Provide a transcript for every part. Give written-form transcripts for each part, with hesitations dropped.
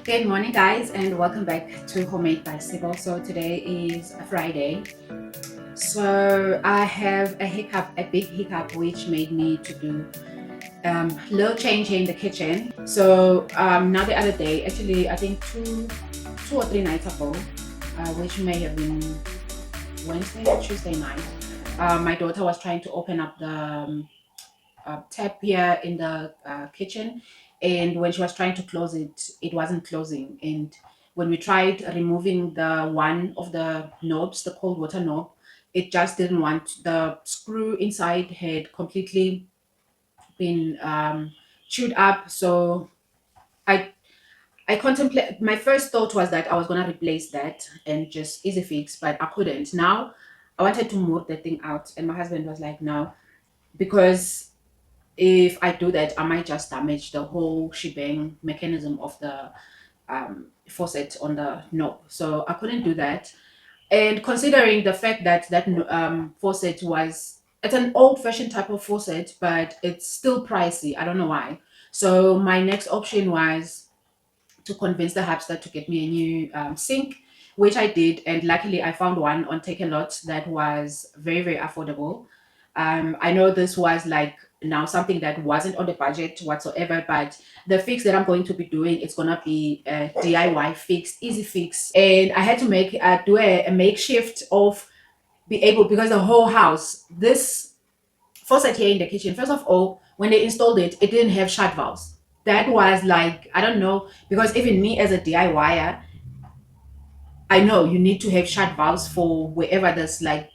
Good morning, guys, and welcome back to Homemade by Sibo. So today is a Friday. So I have a big hiccup, which made me to do little change in the kitchen. So now the other day, actually, I think two or three nights ago, which may have been Wednesday or Tuesday night, my daughter was trying to open up the tap here in the kitchen, and when she was trying to close it, it wasn't closing. And when we tried removing the one of the knobs, the cold water knob, it just didn't want. The screw inside had completely been chewed up. So i I contemplate. My first thought was that I was gonna replace that and just easy fix, but I couldn't. Now I wanted to move the thing out, and my husband was like, no, because if I do that, I might just damage the whole shebang mechanism of the faucet on the knob. So I couldn't do that. And considering the fact that faucet was, it's an old-fashioned type of faucet, but it's still pricey. I don't know why. So my next option was to convince the Hubster to get me a new sink, which I did. And luckily, I found one on Take a Lot that was very, very affordable. I know this was like now something that wasn't on the budget whatsoever, but the fix that I'm going to be doing, it's gonna be a DIY fix, easy fix. And I had to do a makeshift of be able, because the whole house, this faucet here in the kitchen, first of all, when they installed it, it didn't have shut valves. That was like, I don't know, because even me as a DIYer, I know you need to have shut valves for wherever there's like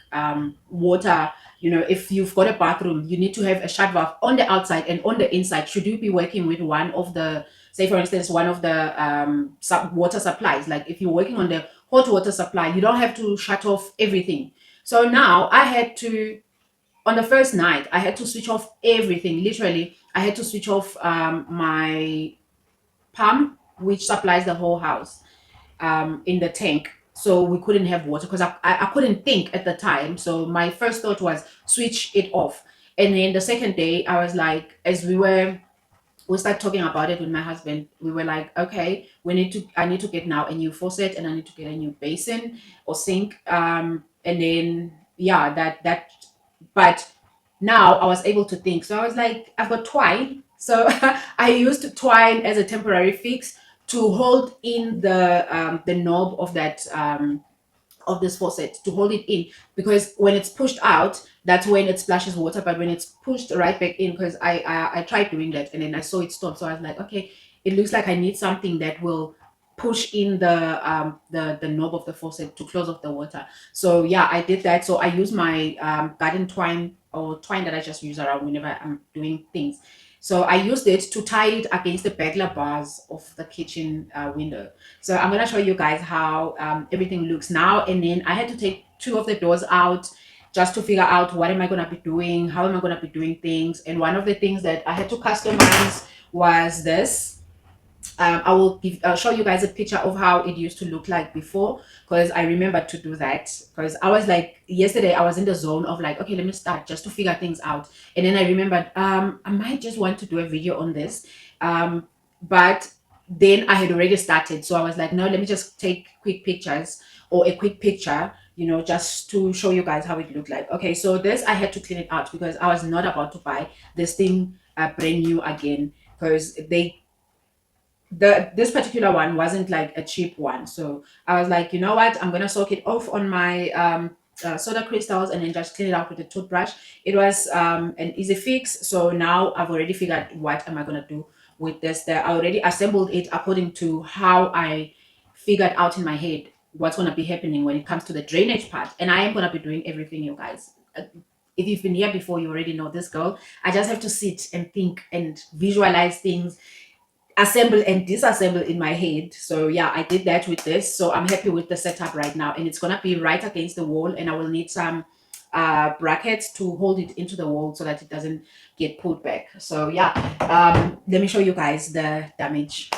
water. You know, if you've got a bathroom, you need to have a shut valve on the outside and on the inside. Should you be working with one of the, say for instance, one of the water supplies, like if you're working on the hot water supply, you don't have to shut off everything. So now I had to, on the first night, I had to switch off everything. Literally, I had to switch off my pump, which supplies the whole house in the tank. So we couldn't have water because I couldn't think at the time. So my first thought was switch it off. And then the second day, I was like, as we started talking about it with my husband, we were like, okay, I need to get now a new faucet, and I need to get a new basin or sink. And then yeah, but now I was able to think. So I was like, I've got twine. So I used twine as a temporary fix to hold in the knob of that of this faucet, to hold it in, because when it's pushed out, that's when it splashes water. But when it's pushed right back in, because I tried doing that and then I saw it stop. So I was like, okay, it looks like I need something that will push in the knob of the faucet to close off the water. So yeah, I did that. So I use my garden twine, or twine that I just use around whenever I'm doing things. So I used it to tie it against the burglar bars of the kitchen window. So I'm gonna show you guys how everything looks now. And then I had to take two of the doors out just to figure out what am I gonna be doing, how am I gonna be doing things. And one of the things that I had to customize was this. I will show you guys a picture of how it used to look like before, because I remember to do that, because I was like, yesterday I was in the zone of like, okay, let me start just to figure things out. And then I remembered I might just want to do a video on this, but then I had already started. So I was like, no, let me just take quick pictures, or a quick picture, just to show you guys how it looked like. Okay, so this, I had to clean it out because I was not about to buy this thing brand new again, because this particular one wasn't like a cheap one. So I was like, you know what, I'm gonna soak it off on my soda crystals and then just clean it out with a toothbrush. It was an easy fix. So now I've already figured what am I gonna do with this. There, I already assembled it according to how I figured out in my head what's gonna be happening when it comes to the drainage part. And I am gonna be doing everything, you guys. If you've been here before, you already know this girl. I just have to sit and think and visualize things, assemble and disassemble in my head. So yeah, I did that with this. So I'm happy with the setup right now, and it's gonna be right against the wall, and I will need some brackets to hold it into the wall so that it doesn't get pulled back. So yeah, let me show you guys the damage.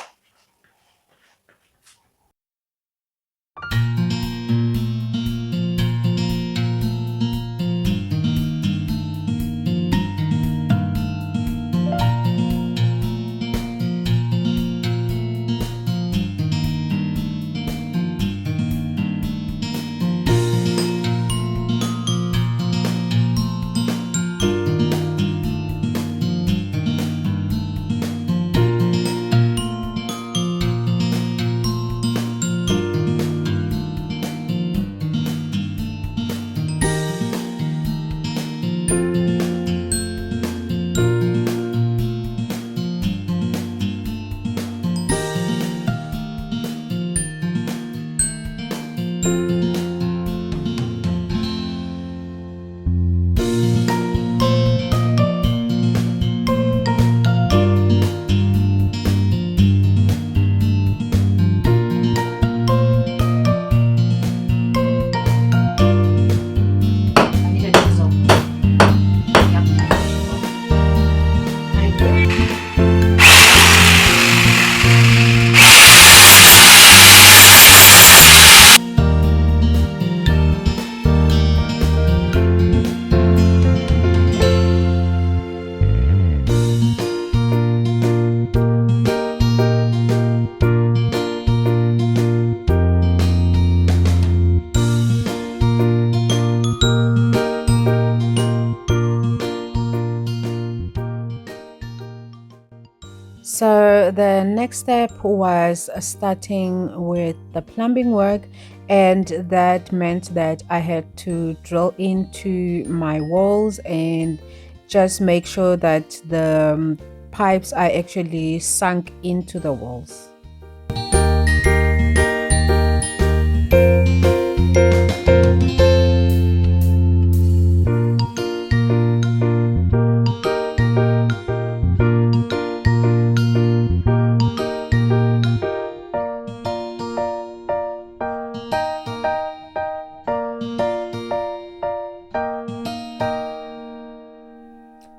So the next step was starting with the plumbing work, and that meant that I had to drill into my walls and just make sure that the pipes are actually sunk into the walls.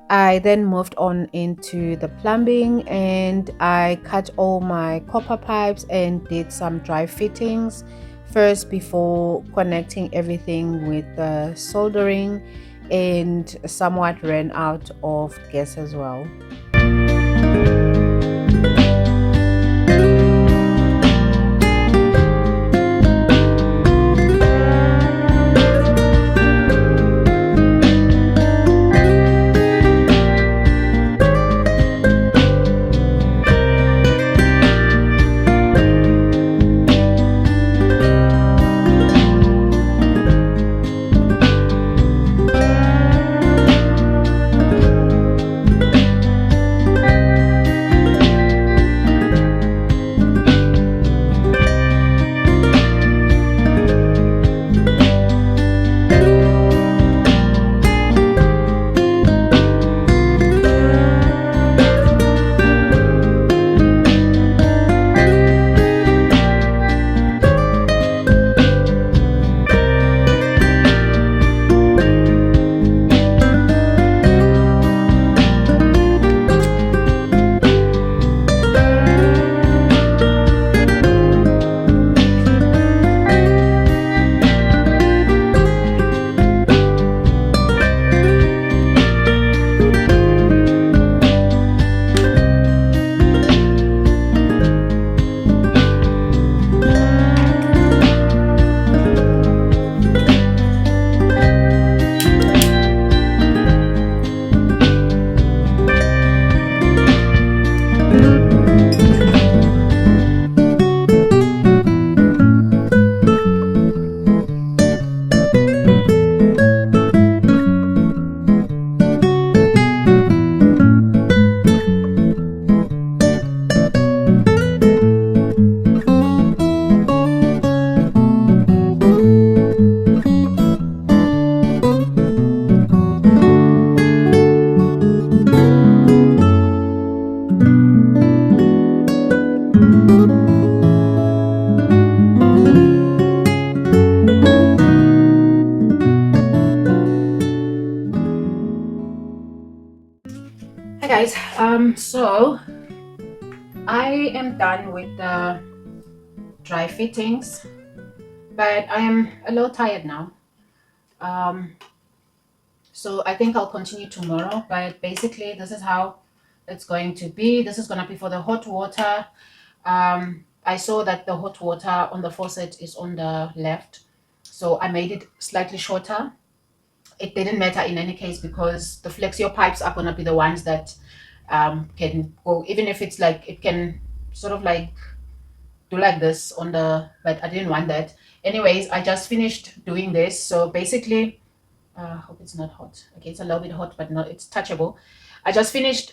I then moved on into the plumbing, and I cut all my copper pipes and did some dry fittings first before connecting everything with the soldering, and somewhat ran out of gas as well. Hi guys, so I am done with the dry fittings, but I am a little tired now. Um, so I think I'll continue tomorrow, but basically this is how it's going to be. This is going to be for the hot water. I saw that the hot water on the faucet is on the left, so I made it slightly shorter. It didn't matter in any case because the flexio pipes are going to be the ones that can go, even if it's like it can sort of like do like this on the, but I didn't want that. Anyways, I just finished doing this. So basically, hope it's not hot. Okay, it's a little bit hot, but not, it's touchable. I just finished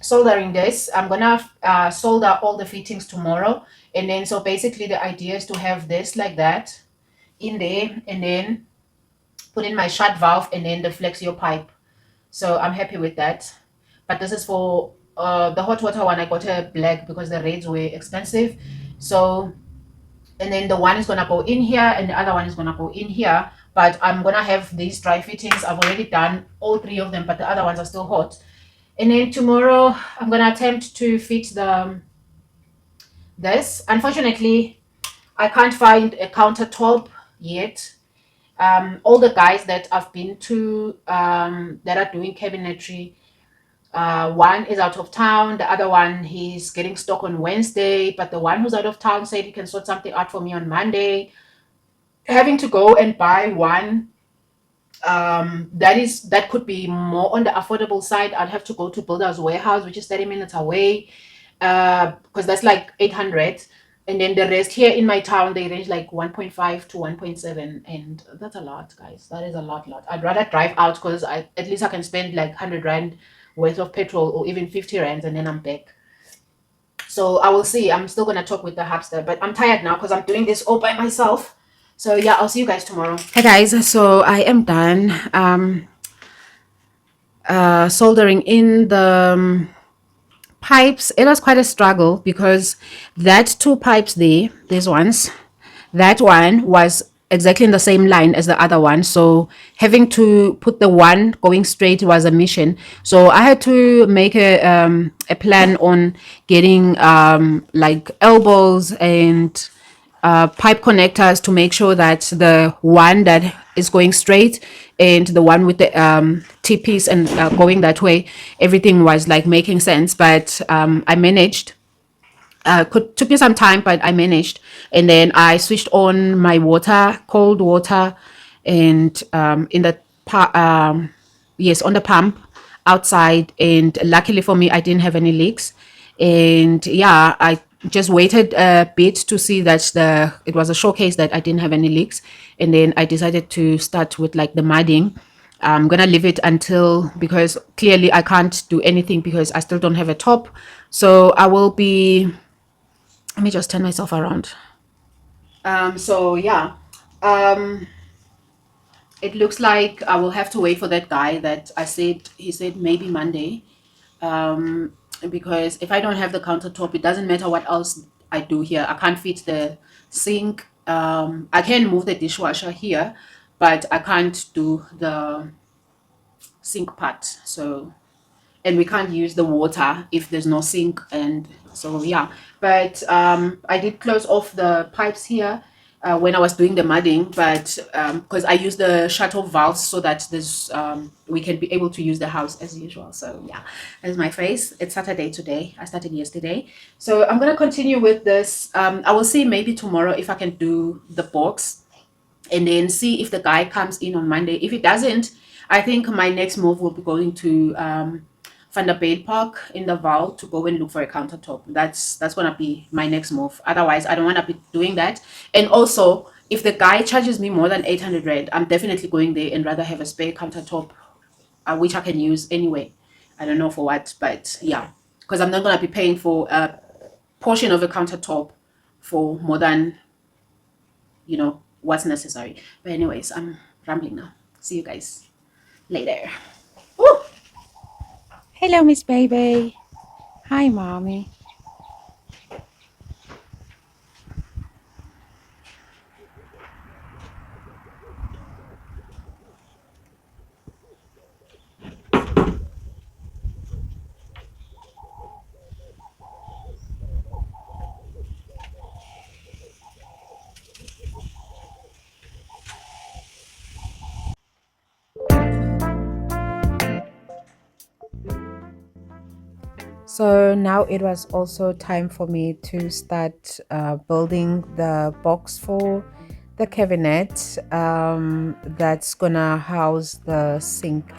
soldering this. I'm gonna solder all the fittings tomorrow. And then, so basically the idea is to have this like that in there, and then put in my shut valve and then the flexio pipe. So I'm happy with that. But this is for the hot water one. I got a black because the reds were expensive. So, and then the one is gonna go in here and the other one is gonna go in here. But I'm gonna have these dry fittings. I've already done all three of them, but the other ones are still hot. And then tomorrow I'm gonna attempt to fit the this. Unfortunately, I can't find a countertop yet. All the guys that I've been to that are doing cabinetry, one is out of town, the other one he's getting stuck on Wednesday, but the one who's out of town said he can sort something out for me on Monday. Having to go and buy one That could be more on the affordable side. I'd have to go to Builder's Warehouse, which is 30 minutes away, because that's like 800. And then the rest here in my town, they range like 1.5 to 1.7, and that's a lot, guys. That is a lot. I'd rather drive out because at least I can spend like 100 rand worth of petrol, or even 50 rands, and then I'm back. So I will see. I'm still gonna talk with the hamster, but I'm tired now because I'm doing this all by myself. So yeah, I'll see you guys tomorrow. Hey guys, so I am done soldering in the pipes. It was quite a struggle because that two pipes there, these ones, that one was exactly in the same line as the other one, so having to put the one going straight was a mission. So I had to make a plan on getting like elbows and pipe connectors to make sure that the one that is going straight and the one with the T-piece and going that way, everything was like making sense. But I managed. Took me some time, but I managed. And then I switched on my water, cold water, and in the yes, on the pump outside. And luckily for me, I didn't have any leaks. And yeah, I just waited a bit to see that it was a showcase that I didn't have any leaks. And then I decided to start with like the mudding. I'm gonna leave it until, because clearly I can't do anything because I still don't have a top. So I will be, let me just turn myself around. So yeah, um, it looks like I will have to wait for that guy that he said maybe Monday. Because if I don't have the countertop, it doesn't matter what else I do here. I can't fit the sink. I can move the dishwasher here, but I can't do the sink part. So, and we can't use the water if there's no sink. And so yeah, but I did close off the pipes here when I was doing the mudding, but because I use the shut-off valves so that there's we can be able to use the house as usual. So yeah, that's my face. It's Saturday today. I started yesterday, so I'm gonna continue with this. I will see maybe tomorrow if I can do the box, and then see if the guy comes in on Monday. If it doesn't, I think my next move will be going to Van der Bade Park in the Val to go and look for a countertop. That's gonna be my next move. Otherwise, I don't want to be doing that. And also, if the guy charges me more than 800 rand, I'm definitely going there and rather have a spare countertop, which I can use anyway. I don't know for what, but yeah, because I'm not gonna be paying for a portion of a countertop for more than what's necessary. But anyways, I'm rambling now. See you guys later. Woo! Hello, Miss Baby. Hi, Mommy. So now it was also time for me to start building the box for the cabinet that's gonna house the sink.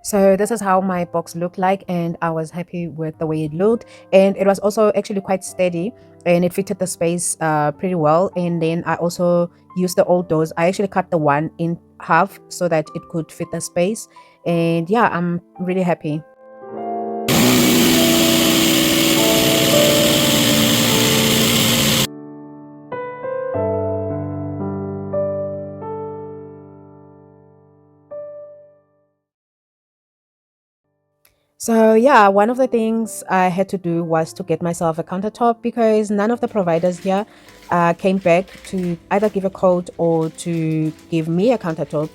So this is how my box looked like, and I was happy with the way it looked, and it was also actually quite steady, and it fitted the space pretty well. And then I also used the old doors. I actually cut the one in half so that it could fit the space, and yeah, I'm really happy. So yeah, one of the things I had to do was to get myself a countertop because none of the providers here came back to either give a code or to give me a countertop.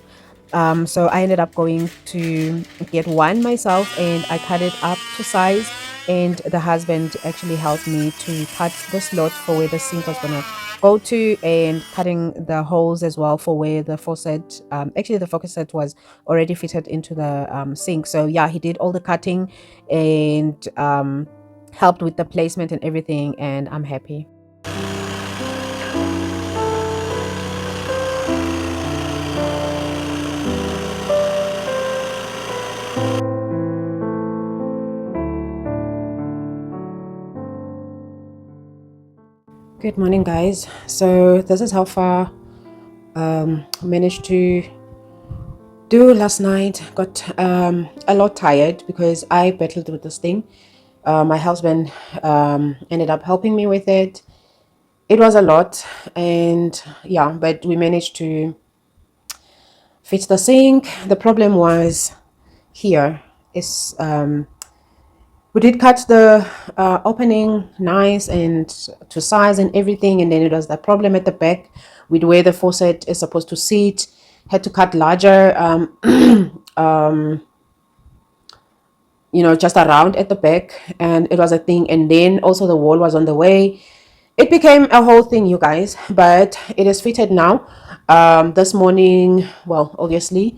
So I ended up going to get one myself, and I cut it up to size, and the husband actually helped me to cut the slot for where the sink was gonna go to, and cutting the holes as well for where the faucet, actually the faucet was already fitted into the sink. So yeah, he did all the cutting and helped with the placement and everything, and I'm happy. Good morning, guys. So this is how far managed to do last night. Got a lot tired because I battled with this thing. My husband ended up helping me with it. It was a lot, and yeah, but we managed to fix the sink. The problem was here is we did cut the opening nice and to size and everything, and then it was the problem at the back with where the faucet is supposed to sit. Had to cut larger just around at the back, and it was a thing. And then also the wall was on the way. It became a whole thing, you guys, but it is fitted now. This morning, well, obviously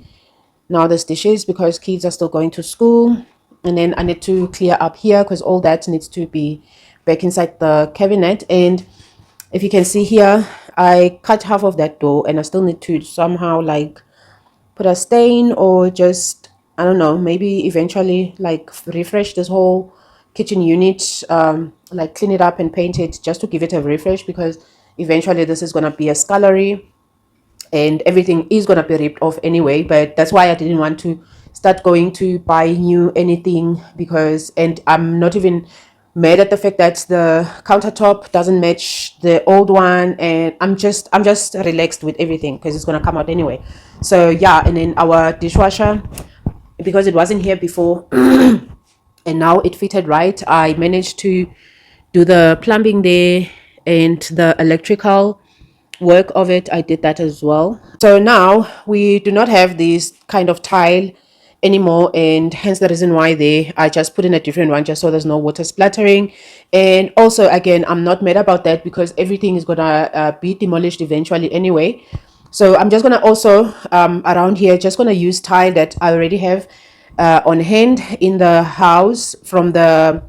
now there's dishes because kids are still going to school, and then I need to clear up here because all that needs to be back inside the cabinet. And if you can see here, I cut half of that door, and I still need to somehow like put a stain, or just, I don't know, maybe eventually like refresh this whole kitchen unit, like clean it up and paint it just to give it a refresh, because eventually this is going to be a scullery and everything is going to be ripped off anyway. But that's why I didn't want to start going to buy new anything, because, and I'm not even mad at the fact that the countertop doesn't match the old one, and I'm just relaxed with everything because it's going to come out anyway. So yeah, and then our dishwasher, because it wasn't here before and now it fitted right, I managed to do the plumbing there, and the electrical work of it, I did that as well. So now we do not have this kind of tile anymore, and hence the reason why I just put in a different one just so there's no water splattering. And also, again, I'm not mad about that because everything is gonna be demolished eventually anyway. So I'm just gonna also around here just gonna use tile that I already have on hand in the house from the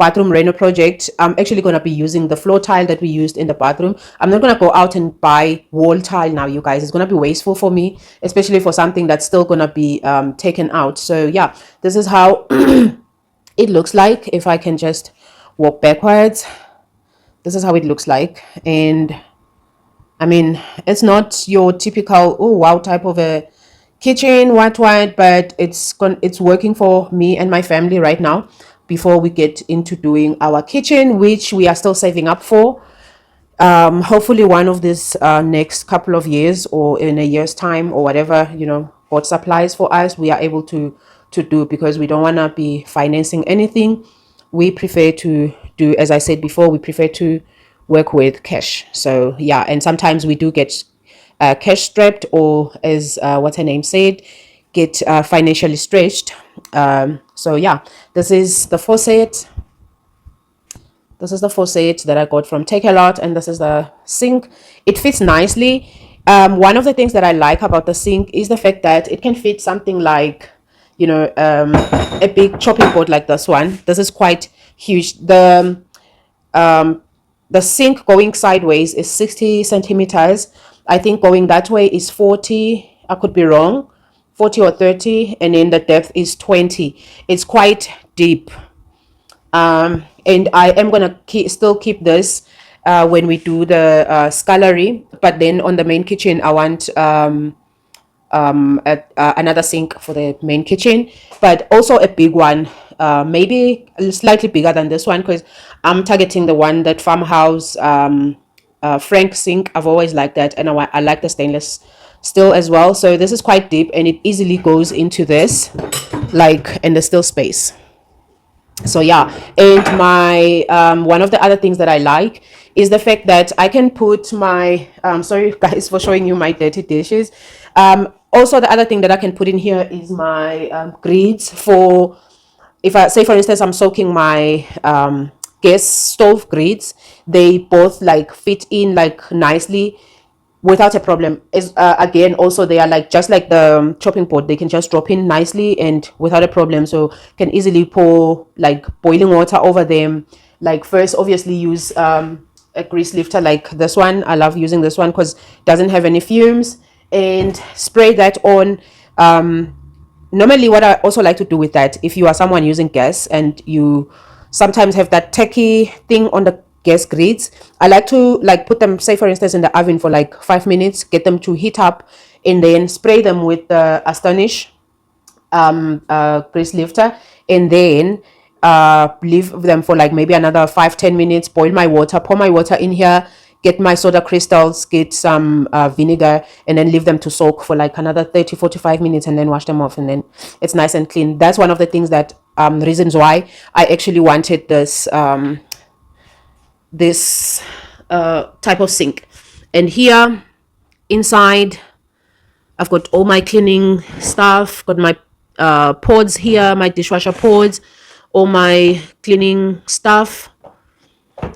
bathroom reno project. I'm actually going to be using the floor tile that we used in the bathroom. I'm not going to go out and buy wall tile now, you guys. It's going to be wasteful for me, especially for something that's still going to be taken out. So yeah, this is how it looks like. If I can just walk backwards, this is how it looks like. And I mean, it's not your typical, oh wow, type of a kitchen, what, but it's working for me and my family right now before we get into doing our kitchen, which we are still saving up for. Hopefully one of these next couple of years, or in a year's time, or whatever, what supplies for us, we are able to do, because we don't want to be financing anything. We prefer to do, as I said before, we prefer to work with cash. So yeah, and sometimes we do get cash strapped, or as what's her name said, get financially stretched. So yeah, this is the faucet. This is the faucet that I got from Take a Lot, and this is the sink. It fits nicely. One of the things that I like about the sink is the fact that it can fit something like, a big chopping board like this one. This is quite huge. The the sink going sideways is 60 centimeters. I think going that way is 40. I could be wrong, 40 or 30, and then the depth is 20. It's quite deep. And I am gonna still keep this when we do the scullery, but then on the main kitchen I want another sink for the main kitchen, but also a big one, maybe slightly bigger than this one, because I'm targeting the one that farmhouse Frank sink. I've always liked that, and I like the stainless steel as well. So this is quite deep and it easily goes into this, like, and there's still space. So yeah, and my one of the other things that I like is the fact that I can put my sorry guys for showing you my dirty dishes. Also, the other thing that I can put in here is my grids for, if I say for instance I'm soaking my gas stove grids. They both like fit in like nicely without a problem. Is again, also they are like just like the chopping board, they can just drop in nicely and without a problem. So can easily pour like boiling water over them. Like first obviously use a grease lifter like this one. I love using this one because it doesn't have any fumes, and spray that on. Normally what I also like to do with that, if you are someone using gas and you sometimes have that tacky thing on the gas grids, I like to like put them, say for instance, in the oven for like 5 minutes, get them to heat up, and then spray them with the Astonish grease lifter, and then leave them for like maybe another 5-10 minutes, boil my water, pour my water in here, get my soda crystals, get some vinegar, and then leave them to soak for like another 30-45 minutes, and then wash them off, and then it's nice and clean. That's one of the things that reasons why I actually wanted this type of sink. And here inside I've got all my cleaning stuff, got my pods here, my dishwasher pods, all my cleaning stuff,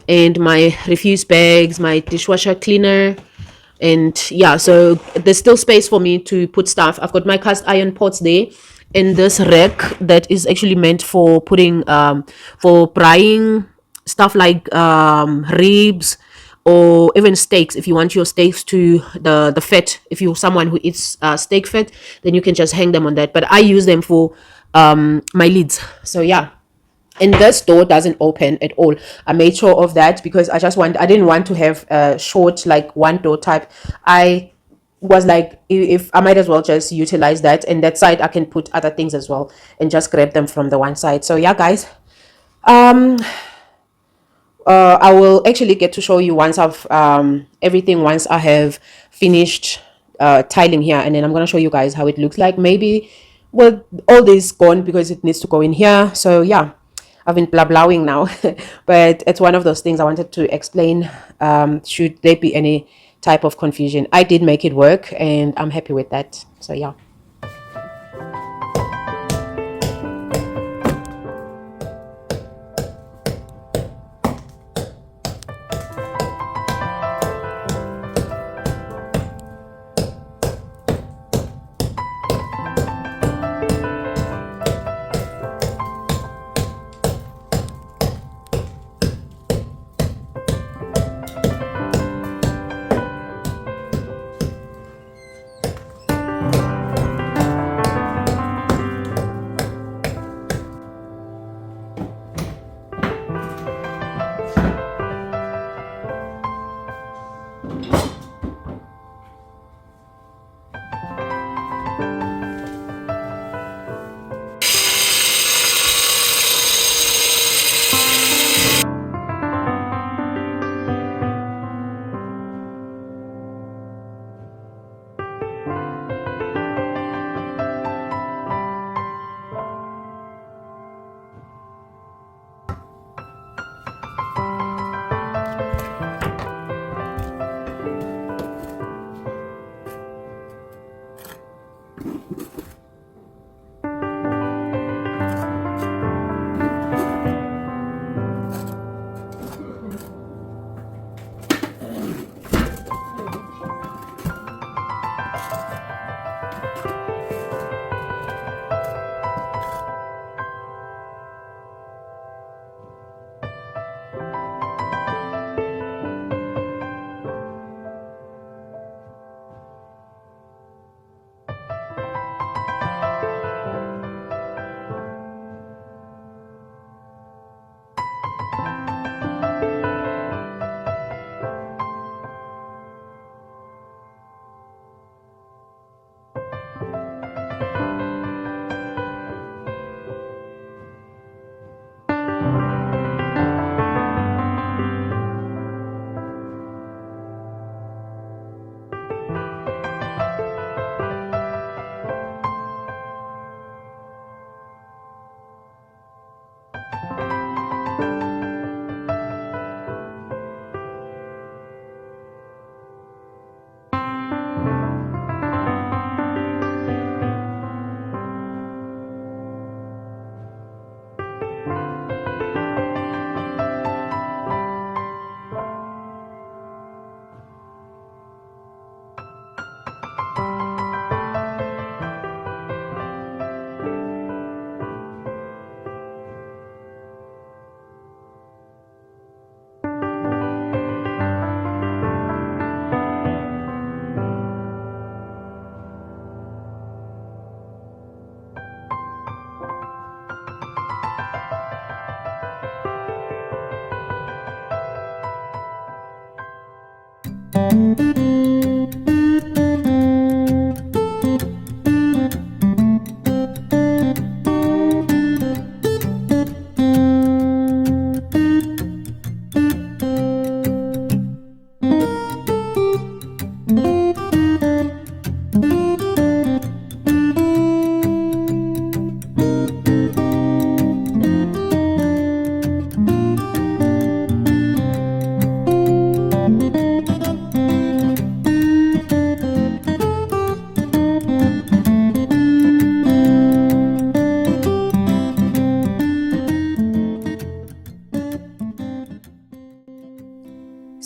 and my refuse bags, my dishwasher cleaner. And yeah, so there's still space for me to put stuff. I've got my cast iron pots there, and this rack that is actually meant for putting for frying stuff like ribs, or even steaks. If you want your steaks to the fat, if you're someone who eats steak fat, then you can just hang them on that. But I use them for my lids. So yeah, and this door doesn't open at all. I made sure of that because I didn't want to have a short like one door type. I was like, if I might as well just utilize that, and that side I can put other things as well and just grab them from the one side. So yeah guys, I will actually get to show you once I've everything, once I have finished tiling here, and then I'm gonna show you guys how it looks like. Maybe well, all this gone because it needs to go in here. So yeah, I've been blah blahing now, but it's one of those things I wanted to explain. Should there be any type of confusion, I did make it work, and I'm happy with that. So yeah.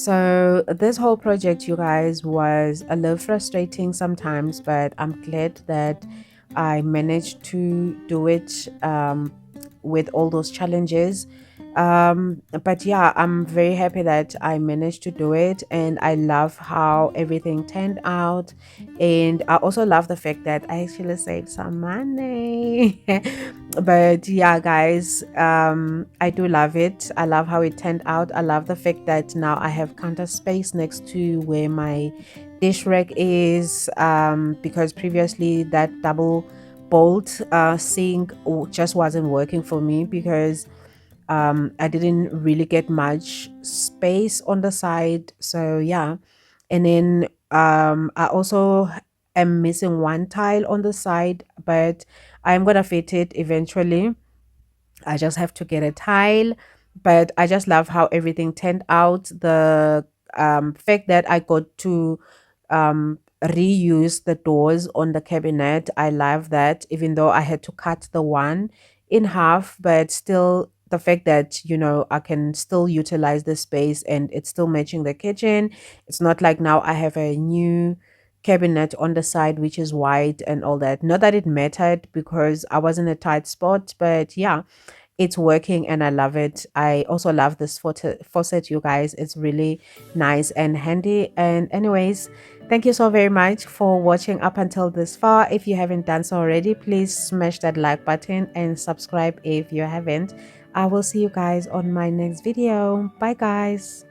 So this whole project, you guys, was a little frustrating sometimes, but I'm glad that I managed to do it with all those challenges. But yeah, I'm very happy that I managed to do it, and I love how everything turned out. And I also love the fact that I actually saved some money. But yeah, guys, I do love it. I love how it turned out. I love the fact that now I have counter space next to where my dish rack is, because previously that double bolt sink just wasn't working for me, because I didn't really get much space on the side. So yeah, and then I also am missing one tile on the side, but I'm gonna fit it eventually. I just have to get a tile, but I just love how everything turned out. The fact that I got to reuse the doors on the cabinet, I love that, even though I had to cut the one in half, but still the fact that, I can still utilize the space and it's still matching the kitchen. It's not like now I have a new cabinet on the side which is white and all that. Not that it mattered because I was in a tight spot, but yeah, it's working and I love it. I also love this faucet, you guys. It's really nice and handy. And anyways, thank you so very much for watching up until this far. If you haven't done so already, please smash that like button and subscribe if you haven't. I will see you guys on my next video. Bye, guys.